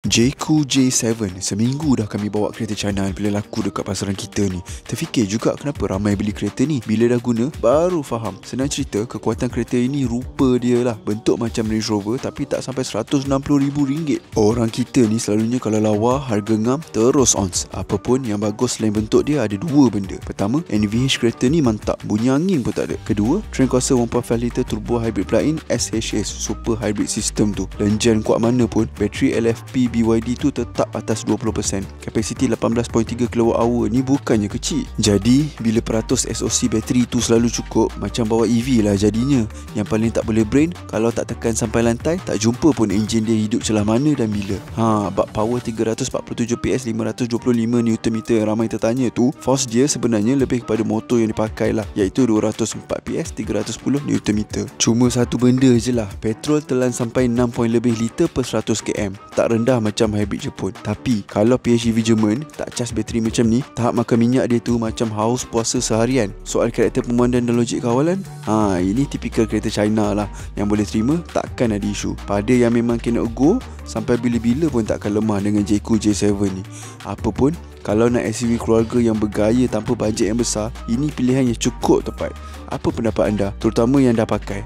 Jayco J7, seminggu dah kami bawa kereta China bila laku dekat pasaran kita ni. Terfikir juga kenapa ramai beli kereta ni. Bila dah guna, baru faham. Senang cerita, kekuatan kereta ini rupa dia lah. Bentuk macam Range Rover tapi tak sampai RM160,000. Orang kita ni selalunya kalau lawa, harga ngam, terus ons. Apapun yang bagus selain bentuk dia ada dua benda. Pertama, NVH kereta ni mantap. Bunyi angin pun tak ada. Kedua, trend kuasa 1.5 litre turbo hybrid plug-in SHS Super Hybrid System tu. Lenjan kuat mana pun, bateri LFP BYD tu tetap atas 20%. Kapasiti 18.3 kWh ni bukannya kecil. Jadi, bila peratus SOC bateri tu selalu cukup, macam bawa EV lah jadinya. Yang paling tak boleh brain, kalau tak tekan sampai lantai, tak jumpa pun enjin dia hidup celah mana dan bila. Bak power 347 PS 525 Nm yang ramai tertanya tu, force dia sebenarnya lebih kepada motor yang dipakai lah, iaitu 204 PS 310 Nm. Cuma satu benda je lah, petrol telan sampai 6 lebih liter per 100 km. Tak rendah macam hybrid Jepun. Tapi kalau PHEV Jerman tak cas bateri macam ni, tahap makan minyak dia tu macam haus puasa seharian. Soal karakter pemandan dan logik kawalan, ini tipikal kereta China lah. Yang boleh terima, takkan ada isu. Pada yang memang kena go, sampai bila-bila pun takkan lemah dengan Jayco J7 ni. Apapun, kalau nak SUV keluarga yang bergaya tanpa bajet yang besar, ini pilihan yang cukup tepat. Apa pendapat anda, terutama yang dah pakai?